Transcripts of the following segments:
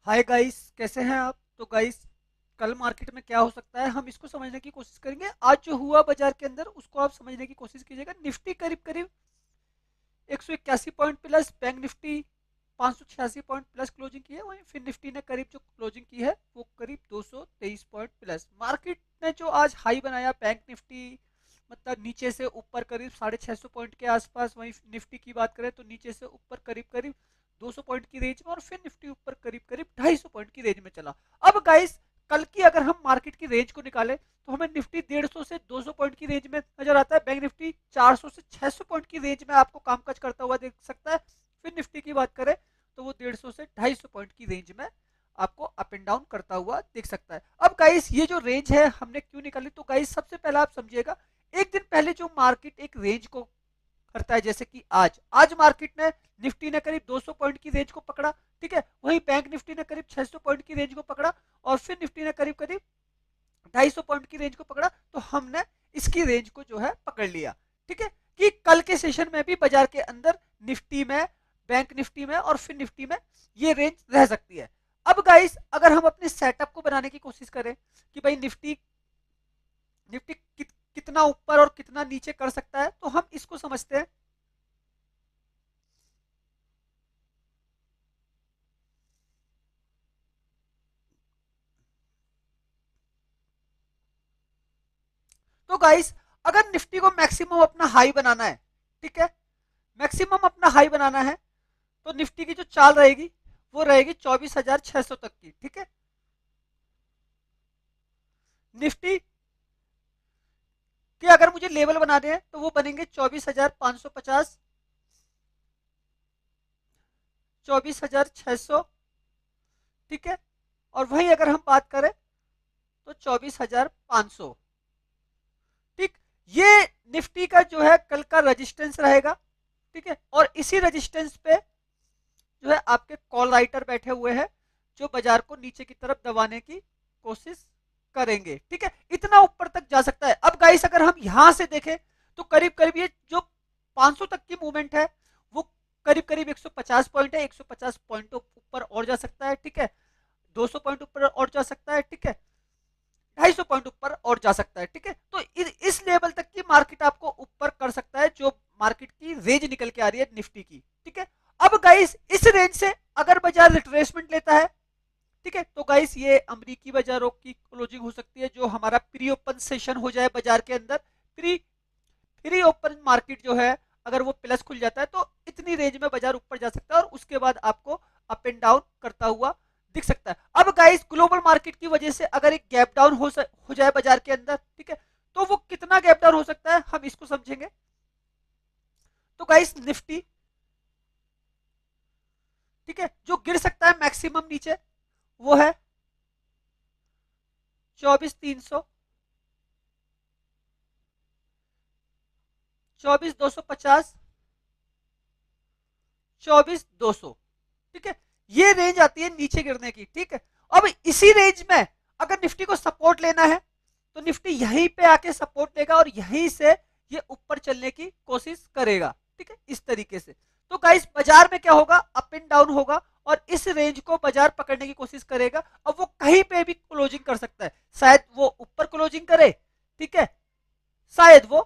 Hi guys, कैसे हैं आप? तो गाइस, कल मार्केट में क्या हो सकता है हम इसको समझने की कोशिश करेंगे। आज जो हुआ बाजार के अंदर उसको आप समझने की कोशिश कीजिएगा। निफ्टी करीब करीब 181 point plus, bank Nifty 586 point plus closing की है। वहीं फिर निफ्टी ने करीब जो क्लोजिंग की है वो करीब 223 पॉइंट प्लस। मार्केट ने जो आज हाई बनाया, बैंक निफ्टी मतलब नीचे से ऊपर करीब 650 पॉइंट के आसपास। वहीं निफ्टी की बात करें तो नीचे से ऊपर करीब करीब 200 पॉइंट की रेंज में, और फिर निफ्टी ऊपर करीब करीब 250 पॉइंट की रेंज में चला। अब गाइस, कल की अगर हम मार्केट की रेंज को निकालें तो हमें निफ्टी 150 से 200 पॉइंट की रेंज में नजर आता है। बैंक निफ्टी 400 से 600 पॉइंट की रेंज में आपको कामकाज करता हुआ देख सकता है। फिर निफ्टी की बात करें तो वो 150 से 250 पॉइंट की रेंज में आपको अप एंड डाउन करता हुआ दिख सकता है। अब गाइस, ये जो रेंज है हमने क्यों निकाली, तो गाइस सबसे पहले आप समझिएगा, एक दिन पहले जो मार्केट एक रेंज को करता है, जैसे कि आज मार्केट ने निफ्टी ने करीब 200 पॉइंट की रेंज को पकड़ा। ठीक है, वहीं बैंक निफ्टी ने करीब 600 पॉइंट की रेंज को पकड़ा, और फिर निफ्टी ने करीब करीब 250 पॉइंट की रेंज को पकड़ा। तो हमने इसकी रेंज को जो है पकड़ लिया। ठीक है, कि कल के सेशन में भी बाजार के अंदर निफ्टी में, बैंक निफ्टी में और फिर निफ्टी में ये रेंज रह सकती है। अब गाइस, अगर हम अपने सेटअप को बनाने की कोशिश करें कि भाई निफ्टी निफ्टी कितना ऊपर और कितना नीचे कर सकता है, तो हम इसको समझते हैं। तो गाइस, अगर निफ्टी को मैक्सिमम अपना हाई बनाना है, ठीक है, मैक्सिमम अपना हाई बनाना है, तो निफ्टी की जो चाल रहेगी वो रहेगी 24,600 तक की। ठीक है, निफ्टी के अगर मुझे लेवल बनाने हैं तो वो बनेंगे 24,550, 24,600। ठीक है, और वहीं अगर हम बात करें तो 24,500। ठीक, ये निफ्टी का जो है कल का रजिस्टेंस रहेगा। ठीक है, और इसी रजिस्टेंस पे जो है आपके कॉल राइटर बैठे हुए हैं जो बाजार को नीचे की तरफ दबाने की कोशिश करेंगे। ठीक है, इतना ऊपर तक जा सकता है। अब गाइस, अगर हम यहां से देखें तो करीब करीब ये जो 500 तक की मूवमेंट है वो करीब करीब 150 पॉइंट है। 150 पॉइंट ऊपर और जा सकता है। ठीक है, 200 पॉइंट ऊपर और जा सकता है। ठीक है, 250 पॉइंट ऊपर और जा सकता है। ठीक है, तो इस लेवल तक की मार्केट आपको ऊपर कर सकता है, जो मार्केट की रेंज निकल के आ रही है निफ्टी की। ठीक है, अब गाइस, इस रेंज से अगर बाजार रिट्रेसमेंट लेता है, ठीक है, तो गाइस ये अमेरिकी बाजारों की क्लोजिंग हो सकती है, जो हमारा प्री ओपन सेशन हो जाए बाजार के अंदर। प्री प्री ओपन मार्केट जो है, अगर वो प्लस खुल जाता है तो इतनी रेंज में बाजार ऊपर जा सकता है, और उसके बाद आपको अप एंड डाउन करता हुआ दिख सकता है। अब गाइस, ग्लोबल मार्केट की वजह से अगर एक गैप डाउन हो जाए बाजार के अंदर, ठीक है, तो वो कितना गैप डाउन हो सकता है हम इसको समझेंगे। तो गाइस, निफ्टी, ठीक है, जो गिर सकता है मैक्सिमम नीचे वो है 24,300, 24,250, 24,200। ठीक है, ये रेंज आती है नीचे गिरने की। ठीक है, अब इसी रेंज में अगर निफ्टी को सपोर्ट लेना है तो निफ्टी यहीं पे आके सपोर्ट लेगा और यहीं से ये ऊपर चलने की कोशिश करेगा। ठीक है, इस तरीके से। तो गाइस, बाजार में क्या होगा, अप एंड डाउन होगा, और इस रेंज को बाजार पकड़ने की कोशिश करेगा। अब वो कहीं पे भी क्लोजिंग कर सकता है, शायद वो ऊपर क्लोजिंग करे, ठीक है, शायद वो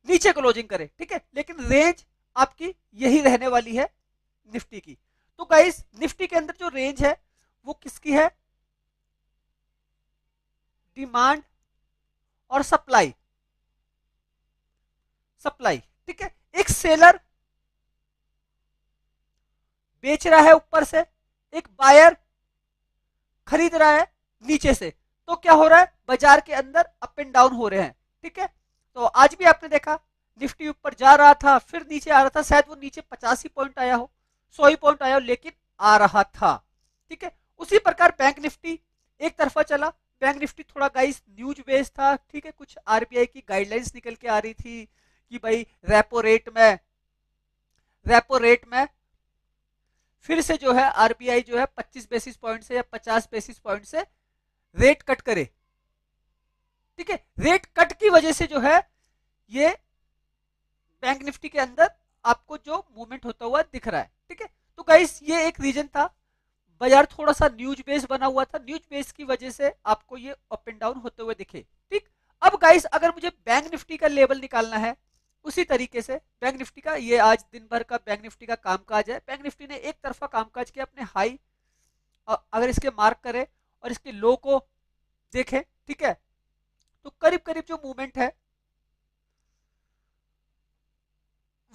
नीचे क्लोजिंग करे। ठीक है, लेकिन रेंज आपकी यही रहने वाली है निफ्टी की। तो गाइस, निफ्टी के अंदर जो रेंज है वो किसकी है, डिमांड और सप्लाई। सप्लाई, ठीक है, एक सेलर बेच रहा है ऊपर से, एक बायर खरीद रहा है नीचे से। तो क्या हो रहा है, बाजार के अंदर अप एंड डाउन हो रहे हैं। ठीक है, तो आज भी आपने देखा निफ्टी ऊपर जा रहा था, फिर नीचे आ रहा था, शायद वो नीचे 50 ही पॉइंट आया हो, 100 ही पॉइंट आया हो, लेकिन आ रहा था। ठीक है, उसी प्रकार बैंक निफ्टी एक तरफा चला। बैंक निफ्टी थोड़ा गाइस न्यूज बेस्ड था। ठीक है, कुछ आरबीआई की गाइडलाइंस निकल के आ रही थी कि भाई रेपो रेट में फिर से जो है आरबीआई जो है 25 बेसिस पॉइंट से या 50 बेसिस पॉइंट से रेट कट करे। ठीक है, रेट कट की वजह से जो है ये बैंक निफ्टी के अंदर आपको जो मूवमेंट होता हुआ दिख रहा है। ठीक है, तो गाइस, ये एक रीजन था बाजार थोड़ा सा न्यूज बेस बना हुआ था, न्यूज बेस की वजह से आपको ये अप एंड डाउन होते हुए दिखे। ठीक, अब गाइस अगर मुझे बैंक निफ्टी का लेवल निकालना है उसी तरीके से, बैंक निफ्टी का ये आज दिन भर का बैंक निफ्टी का कामकाज है। बैंक निफ्टी ने एक तरफा कामकाज किया, अपने हाई अगर इसके मार्क करें और इसके लो को देखें, ठीक है, तो करीब करीब जो मूवमेंट है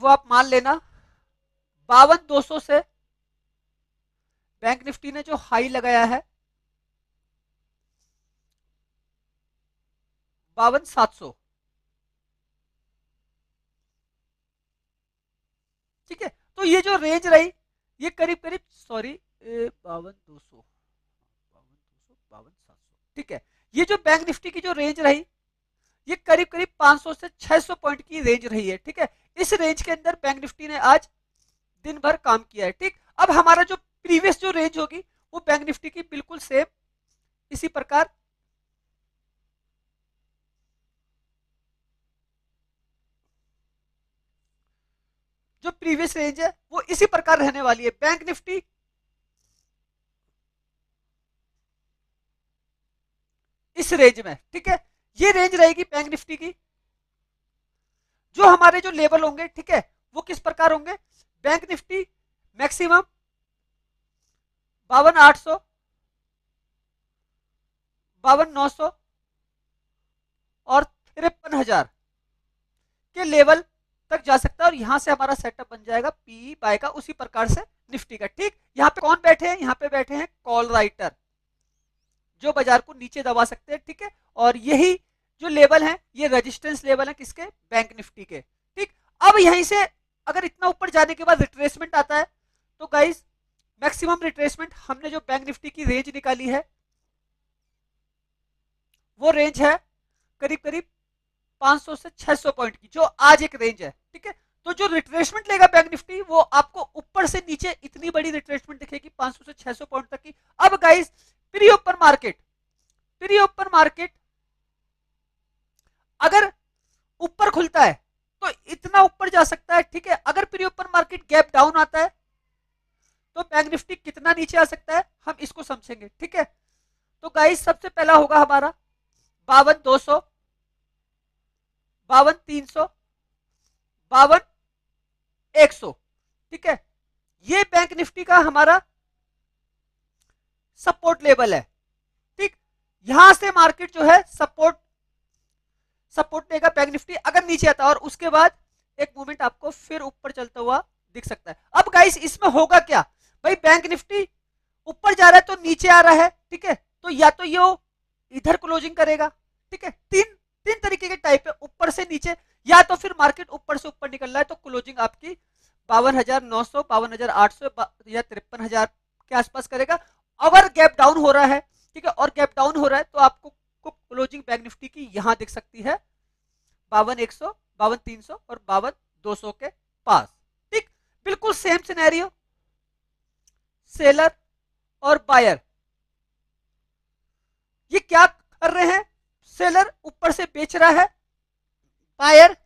वो आप मान लेना 52,200 से बैंक निफ्टी ने जो हाई लगाया है 52,700, ठीक है। तो ये जो रेंज रही ये करीब करीब, सॉरी, 52,200, 52,200, 52,700, ठीक है। ये जो बैंक निफ्टी की जो रेंज रही ये करीब करीब 500 से 600 पॉइंट की रेंज रही है, ठीक है। इस रेंज के अंदर बैंक निफ्टी ने आज दिन भर काम किया है, ठीक। अब हमारा जो प्रीवियस जो रेंज होगी वो बैंक निफ्टी की बिल्कुल सेम इसी प्रकार जो प्रीवियस रेंज है वो इसी प्रकार रहने वाली है। बैंक निफ्टी इस रेंज में, ठीक है, ये रेंज रहेगी बैंक निफ्टी की। जो हमारे जो लेवल होंगे, ठीक है, वो किस प्रकार होंगे, बैंक निफ्टी मैक्सिमम 52,800, 52,900 और 53,000 के लेवल तक जा सकता है, और यहां से हमारा सेटअप बन जाएगा पी बाय का उसी प्रकार से निफ्टी का, ठीक। यहाँ पे कौन बैठे हैं, यहाँ पे बैठे हैं कॉल राइटर जो बाजार को नीचे दबा सकते हैं, ठीक है। और यही जो लेवल है ये रेजिस्टेंस लेवल है किसके, बैंक निफ्टी के, ठीक। अब यहीं से अगर इतना ऊपर जाने के बाद रिट्रेसमेंट आता है तो गाइस मैक्सिमम रिट्रेसमेंट हमने जो बैंक निफ्टी की रेंज निकाली है वो रेंज है करीब करीब 500 से 600 पॉइंट की, जो आज एक रेंज है, ठीक है। तो जो रिट्रेसमेंट लेगा बैंक निफ्टी वो आपको ऊपर से नीचे इतनी बड़ी रिट्रेसमेंट दिखेगी 500 से 600 पॉइंट तक की। अब guys pre open market, pre open market अगर ऊपर खुलता है तो इतना ऊपर जा सकता है, ठीक है। अगर pre open market gap down आता है तो बैंक निफ्टी कितना नीचे आ सकता है हम इसको समझेंगे, ठीक है। तो गाइस सबसे पहला होगा हमारा 52,200, 52,300, 52,100, ठीक है। ये बैंक निफ्टी का हमारा सपोर्ट लेवल है, ठीक। यहां से मार्केट जो है सपोर्ट लेगा बैंक निफ्टी अगर नीचे आता है, और उसके बाद एक मूवमेंट आपको फिर ऊपर चलता हुआ दिख सकता है। अब गाइस इसमें होगा क्या, भाई बैंक निफ्टी ऊपर जा रहा है तो नीचे आ रहा है, ठीक है। तो या तो ये इधर क्लोजिंग करेगा, ठीक है, तीन तीन तरीके के टाइप है, ऊपर से नीचे, या तो फिर मार्केट ऊपर से ऊपर निकल रहा है तो क्लोजिंग आपकी 52,900, 52,800 या 53,000 के आसपास करेगा। अगर गैप डाउन हो रहा है, ठीक है, और गैप डाउन हो रहा है तो आपको क्लोजिंग बैंक निफ्टी की यहां दिख सकती है 52,100, 52,300 और 52,200 के पास, ठीक। बिल्कुल सेम सिनेरियो, सेलर और बायर ये क्या कर रहे हैं, सेलर ऊपर से बेच रहा है, बायर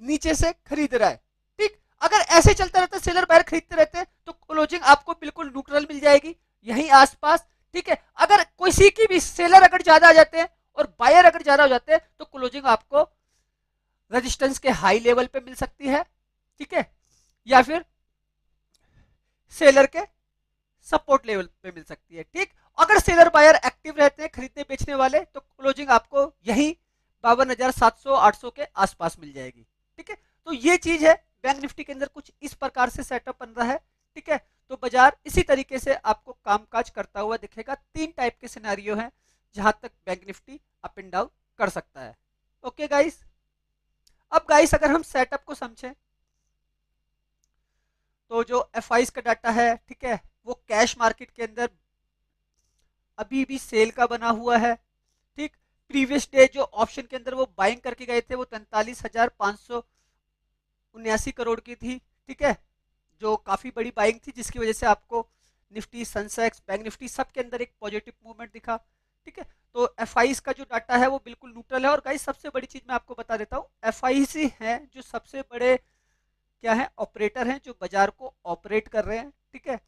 नीचे से खरीद रहा है, ठीक। अगर ऐसे चलता रहता है, सेलर बायर खरीदते रहते हैं तो क्लोजिंग आपको बिल्कुल न्यूट्रल मिल जाएगी यहीं आसपास, ठीक है। अगर किसी की भी सेलर अगर ज्यादा आ जाते हैं और बायर अगर ज्यादा हो जाते हैं तो क्लोजिंग आपको रेजिस्टेंस के हाई लेवल पे मिल सकती है, ठीक है, या फिर सेलर के सपोर्ट लेवल पे मिल सकती है, ठीक। अगर सेलर बायर एक्टिव रहते हैं खरीदने बेचने वाले तो क्लोजिंग आपको यही 52,700, 800 के आसपास मिल जाएगी, ठीक है। तो ये चीज है बैंक निफ्टी के अंदर कुछ इस प्रकार से सेटअप बन रहा है, ठीक है। तो बाजार इसी तरीके से आपको कामकाज करता हुआ दिखेगा। तीन टाइप के सिनेरियो हैं जहां तक bank Nifty up and down कर सकता है। ओके गाइस, अब गाइस अगर हम सेटअप को समझें तो जो एफ का डाटा है, ठीक है, वो कैश मार्केट के अंदर अभी भी सेल का बना हुआ है, ठीक। प्रीवियस डे जो ऑप्शन के अंदर वो बाइंग करके गए थे वो 43,579 करोड़ की थी, ठीक है, जो काफी बड़ी बाइंग थी जिसकी वजह से आपको निफ्टी, सेंसेक्स, बैंक निफ्टी सब के अंदर एक पॉजिटिव मूवमेंट दिखा, ठीक है। तो एफ का जो डाटा है वो बिल्कुल न्यूट्रल है। और गाइस सबसे बड़ी चीज मैं आपको बता देता हूँ, एफ है जो सबसे बड़े क्या है ऑपरेटर हैं जो बाजार को ऑपरेट कर रहे हैं, ठीक है,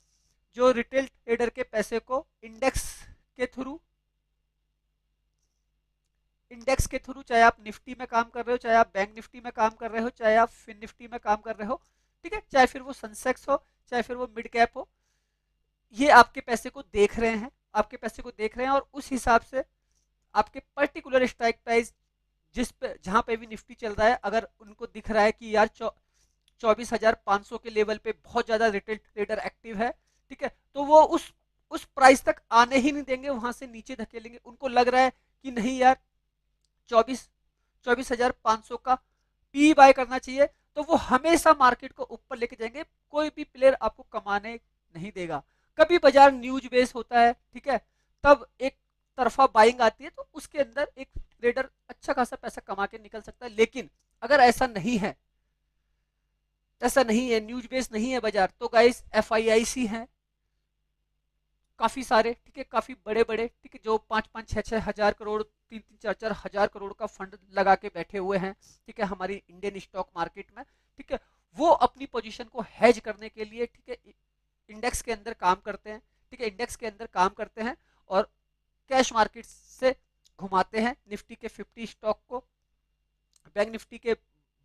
जो रिटेल ट्रेडर के पैसे को के थ्रू इंडेक्स के थ्रू, चाहे आप निफ्टी में काम कर रहे हो, चाहे आप बैंक निफ्टी में काम कर रहे हो, चाहे आप फिन निफ्टी में काम कर रहे हो, ठीक है, चाहे फिर वो सेंसेक्स हो, चाहे फिर वो मिड कैप हो, ये आपके पैसे को देख रहे हैं, आपके पैसे को देख रहे हैं, और उस हिसाब से आपके पर्टिकुलर स्ट्राइक प्राइस जिस पे जहां पे भी निफ्टी चल रहा है, अगर उनको दिख रहा है कि यार 24,500 के लेवल पे बहुत ज्यादा रिटेल ट्रेडर एक्टिव है, ठीक है, तो वो उस प्राइस तक आने ही नहीं देंगे, वहां से नीचे धकेलेंगे। उनको लग रहा है कि नहीं यार 24,500 का पी बाय करना चाहिए, तो वो हमेशा मार्केट को ऊपर लेके जाएंगे। कोई भी प्लेयर आपको कमाने नहीं देगा। कभी बाजार न्यूज बेस होता है, ठीक है, तब एक तरफा बाइंग आती है, तो उसके अंदर एक ट्रेडर अच्छा खासा पैसा कमा के निकल सकता है। लेकिन अगर ऐसा नहीं है, न्यूज बेस नहीं है बाजार, तो गाइस FIIC है काफी सारे, ठीक है, काफी बड़े बड़े, ठीक है, जो 5-5, 6-6 हजार करोड़, 3-3, 4-4 हजार करोड़ का फंड लगा के बैठे हुए हैं, ठीक है, हमारी इंडियन स्टॉक मार्केट में, ठीक है, वो अपनी पोजीशन को हेज करने के लिए, ठीक है, इंडेक्स के अंदर काम करते हैं, ठीक है, इंडेक्स के अंदर काम करते हैं, और कैश मार्केट से घुमाते हैं निफ्टी के 50 स्टॉक को, बैंक निफ्टी के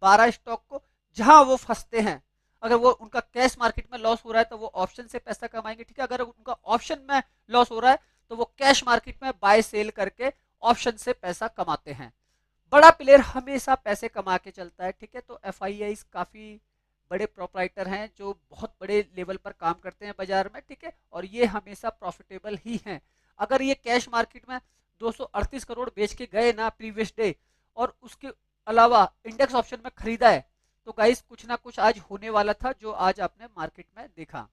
12 स्टॉक को, जहां वो फंसते हैं। अगर वो उनका कैश मार्केट में लॉस हो रहा है तो वो ऑप्शन से पैसा कमाएंगे, ठीक है, अगर उनका ऑप्शन में लॉस हो रहा है तो वो कैश मार्केट में बाय सेल करके ऑप्शन से पैसा कमाते हैं। बड़ा प्लेयर हमेशा पैसे कमा के चलता है, ठीक है, तो FII काफी बड़े प्रोपराइटर हैं जो बहुत बड़े लेवल पर काम करते हैं बाजार में, ठीक है, और ये हमेशा प्रॉफिटेबल ही हैं। अगर ये कैश मार्केट में 238 करोड़ बेच के गए ना प्रीवियस डे, और उसके अलावा इंडेक्स ऑप्शन में खरीदा है, तो गाइस कुछ ना कुछ आज होने वाला था जो आज आपने मार्केट में देखा,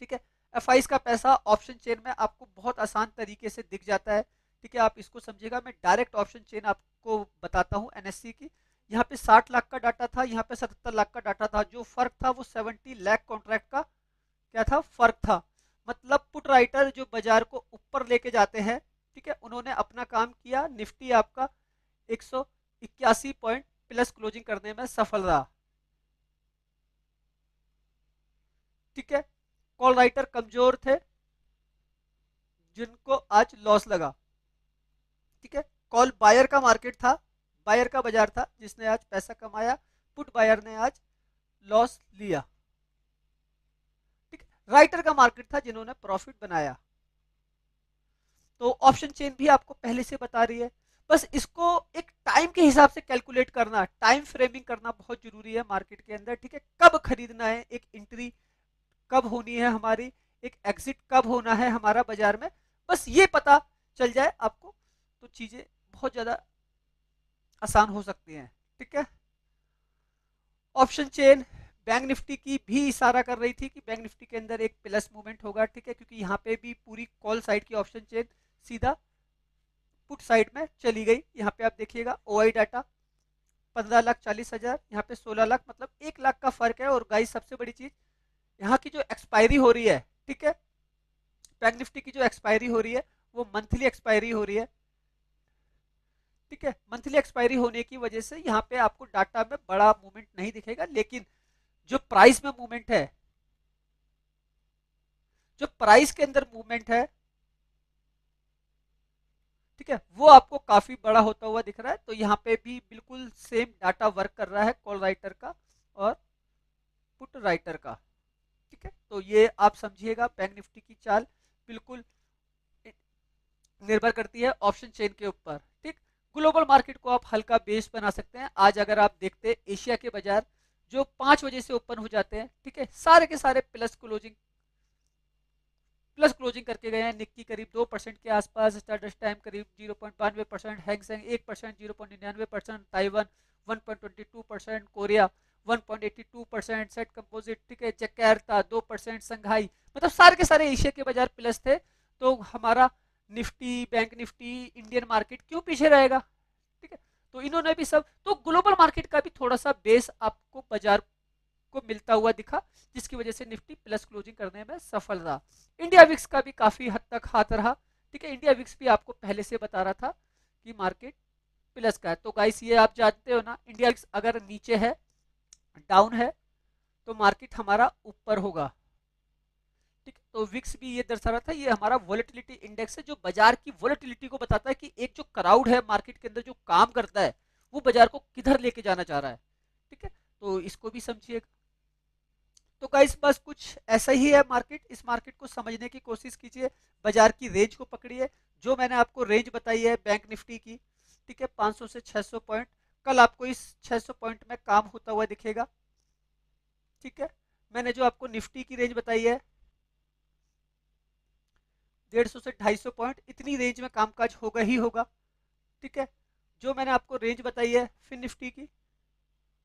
ठीक है। FIs का पैसा ऑप्शन चेन में आपको बहुत आसान तरीके से दिख जाता है, ठीक है, आप इसको समझिएगा। मैं डायरेक्ट ऑप्शन चेन आपको बताता हूँ NSE की। यहाँ पे 60 लाख का डाटा था, यहाँ पे 77 लाख का डाटा था। जो फर्क था वो 70 लाख कॉन्ट्रैक्ट का क्या था, फर्क था। मतलब पुट राइटर जो बाजार को ऊपर लेके जाते हैं, ठीक है, उन्होंने अपना काम किया। निफ्टी आपका 181 पॉइंट प्लस क्लोजिंग करने में सफल रहा, ठीक है। कॉल राइटर कमजोर थे जिनको आज लॉस लगा, ठीक है। कॉल बायर का मार्केट था, बायर का बाजार था जिसने आज पैसा कमाया, पुट बायर ने आज लॉस लिया, ठीक है। राइटर का मार्केट था जिन्होंने प्रॉफिट बनाया। तो ऑप्शन चेन भी आपको पहले से बता रही है, बस इसको एक टाइम के हिसाब से कैलकुलेट करना, टाइम फ्रेमिंग करना बहुत जरूरी है मार्केट के अंदर, ठीक है। कब खरीदना है, एक एंट्री कब होनी है हमारी, एक एग्जिट कब होना है हमारा बाजार में, बस ये पता चल जाए आपको तो चीजें बहुत ज्यादा आसान हो सकती हैं, ठीक है। ऑप्शन चेन बैंक निफ्टी की भी इशारा कर रही थी कि बैंक निफ्टी के अंदर एक प्लस मूवमेंट होगा, ठीक है, क्योंकि यहाँ पे भी पूरी कॉल साइड की ऑप्शन चेन सीधा पुट साइड में चली गई। यहाँ पे आप देखिएगा OI डाटा 15,40,000, यहाँ पे 16 लाख, मतलब 1 लाख का फर्क है। और गाइस सबसे बड़ी चीज, यहाँ की जो एक्सपायरी हो रही है, ठीक है, बैंक निफ्टी की जो एक्सपायरी हो रही है वो मंथली एक्सपायरी हो रही है, ठीक है। मंथली एक्सपायरी होने की वजह से यहाँ पे आपको डाटा में बड़ा मूवमेंट नहीं दिखेगा, लेकिन जो प्राइस में मूवमेंट है, जो प्राइस के अंदर मूवमेंट है, ठीक है, वो आपको काफी बड़ा होता हुआ दिख रहा है। तो यहाँ पे भी बिल्कुल सेम डाटा वर्क कर रहा है कॉल राइटर का और पुट राइटर का, ठीक है। तो ये आप समझिएगा, बैंक निफ्टी की चाल बिल्कुल निर्भर करती है ऑप्शन चेन के ऊपर, ठीक। ग्लोबल मार्केट को आप हल्का बेस बना सकते हैं। आज अगर आप देखते हैं एशिया के बाजार जो 5 बजे से ओपन हो जाते हैं, ठीक है, सारे के सारे प्लस क्लोजिंग करके गए हैं। निक्की करीब 2% के आसपास, स्टारडस्ट टाइम करीब 0.92%, Hang Seng 1%, 0.99%, Taiwan 1.22%, Korea 1.82%, set composite, ठीक है, जकार्ता 2%, संघाई, मतलब सारे के सारे एशिया के बाजार प्लस थे। तो हमारा Nifty, bank Nifty, Indian market क्यों पीछे रहेगा, ठीक है। तो इन्होंने भी सब, तो ग्लोबल मार्केट का भी थोड़ा सा बेस आपको बाजार को मिलता हुआ दिखा, जिसकी वजह से निफ्टी प्लस क्लोजिंग करने में सफल रहा। इंडिया विक्स का भी काफी हद तक हाथ रहा, ठीक है। इंडिया विक्स भी आपको पहले से बता रहा था कि मार्केट प्लस का है। तो गाइस ये आप जानते हो ना, इंडिया विक्स अगर नीचे है, डाउन है, तो मार्केट हमारा ऊपर होगा, ठीक। तो विक्स भी ये दर्शा रहा था, ये हमारा वोलेटिलिटी इंडेक्स है जो बाजार की वोलेटिलिटी को बताता है कि एक जो क्राउड है मार्केट के अंदर जो काम करता है वो बाजार को किधर लेके जाना चाह रहा है। ठीक है, तो इसको भी समझिएगा। तो गाइस बस कुछ ऐसा ही है मार्केट, इस मार्केट को समझने की कोशिश कीजिए, बाजार की रेंज को पकड़िए। जो मैंने आपको रेंज बताई है बैंक निफ्टी की, ठीक है, 500 से 600 पॉइंट, कल आपको इस 600 पॉइंट में काम होता हुआ दिखेगा। ठीक है, मैंने जो आपको निफ्टी की रेंज बताई है 150 से 250 पॉइंट, इतनी रेंज में कामकाज होगा ही होगा। ठीक है, जो मैंने आपको रेंज बताई है फिर निफ्टी की,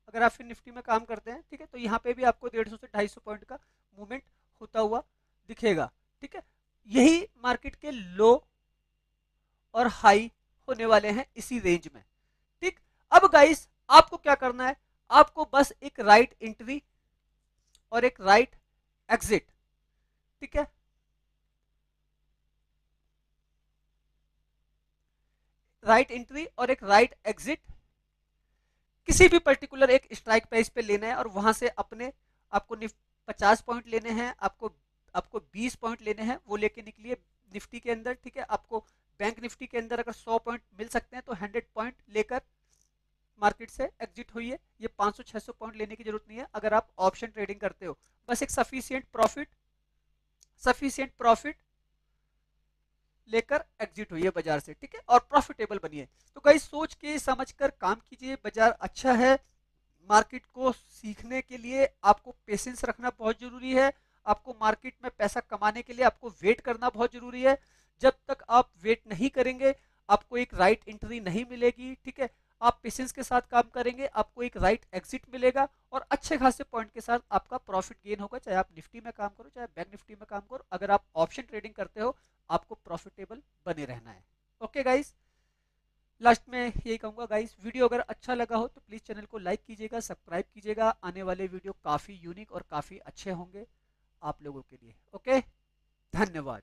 अगर आप फिर निफ्टी में काम करते हैं, ठीक है, तो यहाँ पे भी आपको 150 से 250 पॉइंट का मूवमेंट होता हुआ दिखेगा। ठीक है, यही मार्केट के लो और हाई होने वाले हैं इसी रेंज में। ठीक, अब गाइस आपको क्या करना है, आपको बस एक राइट एंट्री और एक राइट एग्जिट, ठीक है, राइट एंट्री और एक राइट एग्जिट किसी भी पर्टिकुलर एक स्ट्राइक प्राइस पे लेना है, और वहां से अपने आपको 50 पॉइंट लेने हैं, आपको आपको 20 पॉइंट लेने हैं, वो लेके निकलिए निफ्टी के अंदर। ठीक है, आपको बैंक निफ्टी के अंदर अगर 100 पॉइंट मिल सकते हैं तो 100 पॉइंट लेकर मार्केट से एग्जिट हुई है। ये 500-600 पॉइंट लेने की जरूरत नहीं है अगर आप ऑप्शन ट्रेडिंग करते हो, बस एक सफिशियंट प्रॉफिट लेकर एग्जिट हुई है बाजार से। ठीक है, और प्रॉफिटेबल बनिए। तो गाइस सोच के समझकर काम कीजिए, बाजार अच्छा है, मार्केट को सीखने के लिए आपको पेशेंस रखना बहुत जरूरी है। आपको मार्केट में पैसा कमाने के लिए आपको वेट करना बहुत जरूरी है। जब तक आप वेट नहीं करेंगे आपको एक राइट एंट्री नहीं मिलेगी। ठीक है, आप पेशेंस के साथ काम करेंगे आपको एक राइट एग्जिट मिलेगा और अच्छे खासे पॉइंट के साथ आपका प्रॉफिट गेन होगा, चाहे आप निफ्टी में काम करो चाहे बैंक निफ्टी में काम करो। अगर आप ऑप्शन ट्रेडिंग करते हो आपको प्रॉफिटेबल बने रहना है। ओके गाइस, लास्ट में यही कहूंगा गाइस, वीडियो अगर अच्छा लगा हो तो प्लीज चैनल को लाइक कीजिएगा, सब्सक्राइब कीजिएगा। आने वाले वीडियो काफी यूनिक और काफी अच्छे होंगे आप लोगों के लिए। ओके, धन्यवाद।